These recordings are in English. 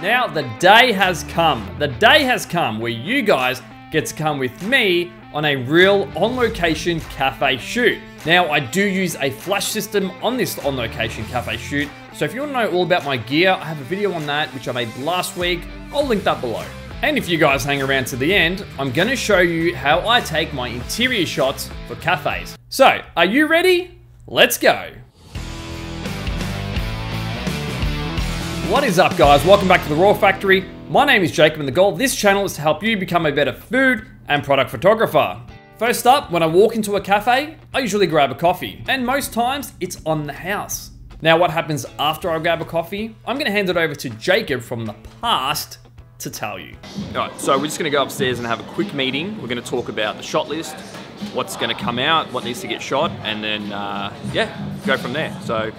Now the day has come. The day has come where you guys get to come with me on a real on-location cafe shoot. Now I do use a flash system on this on-location cafe shoot, so if you want to know all about my gear, I have a video on that which I made last week. I'll link that below. And if you guys hang around to the end, I'm going to show you how I take my interior shots for cafes. So, are you ready? Let's go. What is up, guys? Welcome back to the Raw Factory. My name is Jacob and the goal of this channel is to help you become a better food and product photographer. First up, when I walk into a cafe, I usually grab a coffee, and most times it's on the house. Now what happens after I grab a coffee? I'm going to hand it over to Jacob from the past to tell you. All right, so we're just going to go upstairs and have a quick meeting. We're going to talk about the shot list, what's going to come out, what needs to get shot, and then, yeah, go from there. So,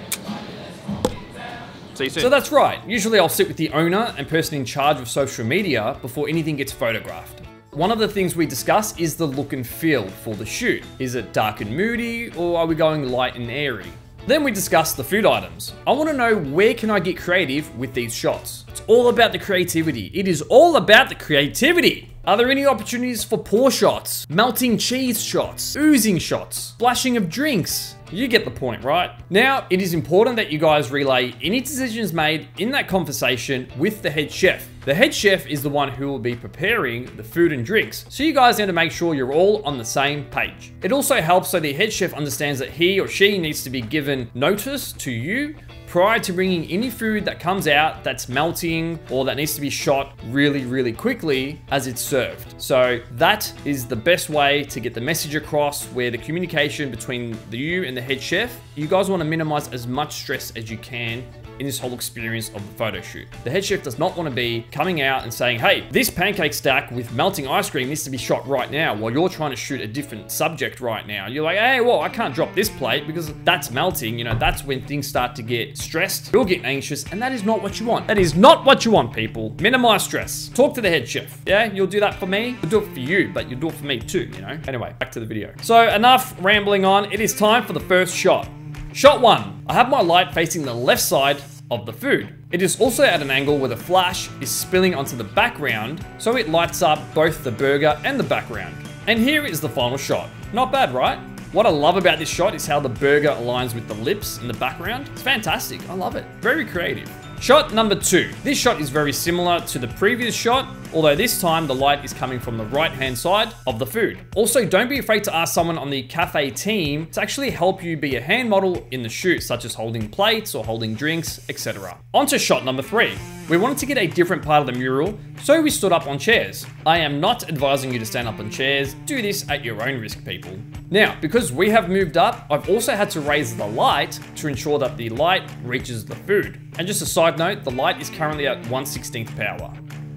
see you soon. So that's right. Usually I'll sit with the owner and person in charge of social media before anything gets photographed. One of the things we discuss is the look and feel for the shoot. Is it dark and moody, or are we going light and airy? Then we discuss the food items. I want to know, where can I get creative with these shots? It's all about the creativity. It is all about the creativity. Are there any opportunities for pour shots, melting cheese shots, oozing shots, splashing of drinks? You get the point, right? Now, it is important that you guys relay any decisions made in that conversation with the head chef. The head chef is the one who will be preparing the food and drinks, so you guys need to make sure you're all on the same page. It also helps so the head chef understands that he or she needs to be given notice to you prior to bringing any food that comes out that's melting or that needs to be shot really, really quickly as it's served. So that is the best way to get the message across, where the communication between you and the head chef, you guys want to minimize as much stress as you can in this whole experience of the photo shoot. The head chef does not want to be coming out and saying, hey, this pancake stack with melting ice cream needs to be shot right now, while you're trying to shoot a different subject right now. You're like, hey, well, I can't drop this plate because that's melting. You know, that's when things start to get stressed. You'll get anxious, and that is not what you want. That is not what you want, people. Minimize stress. Talk to the head chef. Yeah, you'll do that for me. You'll do it for you, but you'll do it for me too, you know? Anyway, back to the video. So enough rambling on. It is time for the first shot. Shot one. I have my light facing the left side of the food. It is also at an angle where the flash is spilling onto the background, so it lights up both the burger and the background. And here is the final shot. Not bad, right? What I love about this shot is how the burger aligns with the lips in the background. It's fantastic. I love it. Very creative. Shot number two. This shot is very similar to the previous shot, although this time the light is coming from the right-hand side of the food. Also, don't be afraid to ask someone on the cafe team to actually help you be a hand model in the shoot, such as holding plates or holding drinks, etc. On to shot number three. We wanted to get a different part of the mural, so we stood up on chairs. I am not advising you to stand up on chairs. Do this at your own risk, people. Now, because we have moved up, I've also had to raise the light to ensure that the light reaches the food. And just a side note, the light is currently at 1/16th power.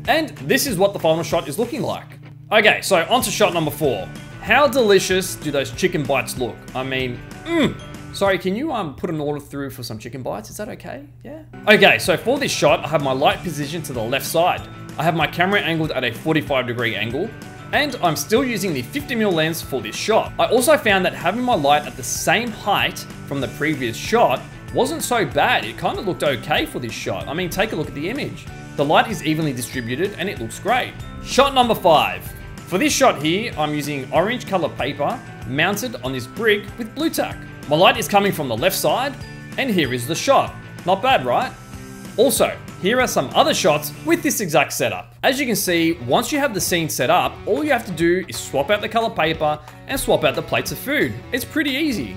And this is what the final shot is looking like. Okay, so on to shot number four. How delicious do those chicken bites look? I mean, Sorry, can you put an order through for some chicken bites? Is that okay? Yeah? Okay, so for this shot, I have my light positioned to the left side. I have my camera angled at a 45-degree angle, and I'm still using the 50mm lens for this shot. I also found that having my light at the same height from the previous shot wasn't so bad. It kind of looked okay for this shot. I mean, take a look at the image. The light is evenly distributed and it looks great. Shot number five. For this shot here, I'm using orange color paper mounted on this brick with blue tack. My light is coming from the left side, and here is the shot. Not bad, right? Also, here are some other shots with this exact setup. As you can see, once you have the scene set up, all you have to do is swap out the color paper and swap out the plates of food. It's pretty easy.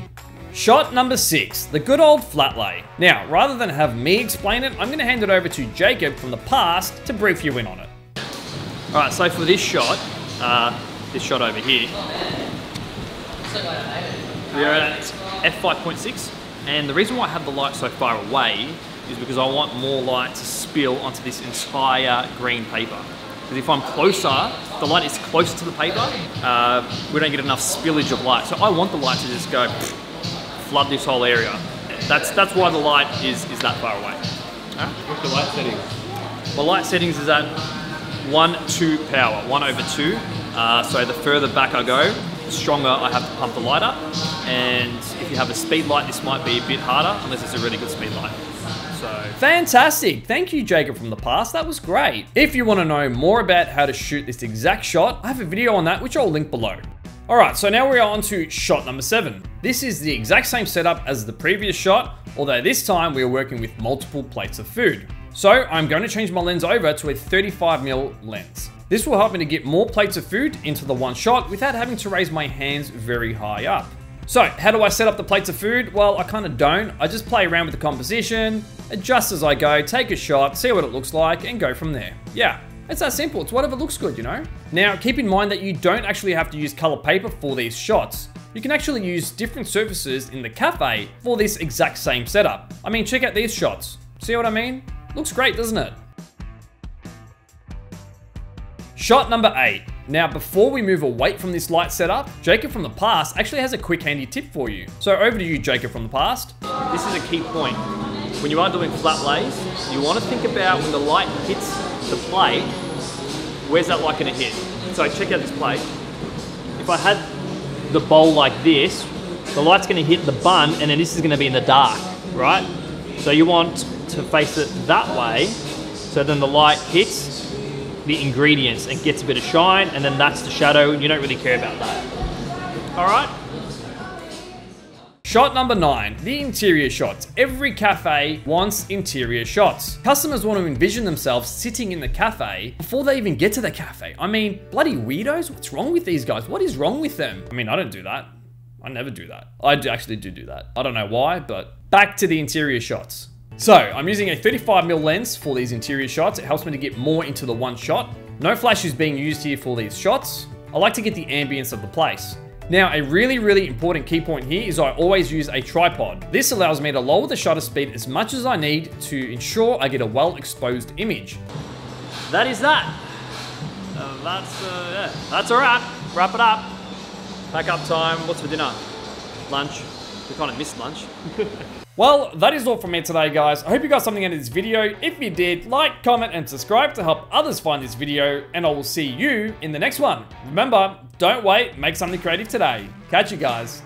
Shot number six, the good old FLATLAY. Now, rather than have me explain it, I'm gonna hand it over to Jacob from the past to brief you in on it. All right, so for this shot over here, we're at f5.6, and the reason why I have the light so far away is because I want more light to spill onto this entire green paper. Because if I'm closer, the light is closer to the paper, we don't get enough spillage of light. So I want the light to just go flood this whole area. That's why the light is that far away. What's the light settings? My light settings is at 1/2 power, 1/2. So the further back I go, stronger I have to pump the light up. And if you have a speed light, this might be a bit harder, unless it's a really good speed light. So fantastic. Thank you, Jacob from the past. That was great. If you want to know more about how to shoot this exact shot, I have a video on that, which I'll link below. All right, so now we are on to shot number 7. This is the exact same setup as the previous shot, although this time we are working with multiple plates of food. So I'm going to change my lens over to a 35mm lens. This will help me to get more plates of food into the one shot without having to raise my hands very high up. So how do I set up the plates of food? Well, I kind of don't. I just play around with the composition, adjust as I go, take a shot, see what it looks like, and go from there. Yeah, it's that simple. It's whatever looks good, you know? Now, keep in mind that you don't actually have to use color paper for these shots. You can actually use different surfaces in the cafe for this exact same setup. I mean, check out these shots. See what I mean? Looks great, doesn't it? Shot number 8. Now, before we move away from this light setup, Jacob from the past actually has a quick handy tip for you. So over to you, Jacob from the past. this is a key point. When you are doing flat lays, you want to think about when the light hits the plate, where's that light going to hit? So check out this plate. If I had the bowl like this, the light's going to hit the bun and then this is going to be in the dark, right? So you want to face it that way, so then the light hits the ingredients and gets a bit of shine, and then that's the shadow, and you don't really care about that. All right? Shot number 9, the interior shots. Every cafe wants interior shots. Customers want to envision themselves sitting in the cafe before they even get to the cafe. I mean, bloody weirdos, what's wrong with these guys? What is wrong with them? I mean, I don't do that. I never do that. I actually do that. I don't know why, but back to the interior shots. So I'm using a 35mm lens for these interior shots. It helps me to get more into the one shot. No flash is being used here for these shots. I like to get the ambience of the place. Now, a really important key point here is I always use a tripod. This allows me to lower the shutter speed as much as I need to ensure I get a well-exposed image. That is that. That's a wrap. Wrap it up. Pack up time. What's for dinner? Lunch. We kind of missed lunch. Well, that is all from me today, guys. I hope you got something out of this video. If you did, like, comment, and subscribe to help others find this video, and I will see you in the next one. Remember, don't wait, make something creative today. Catch you guys.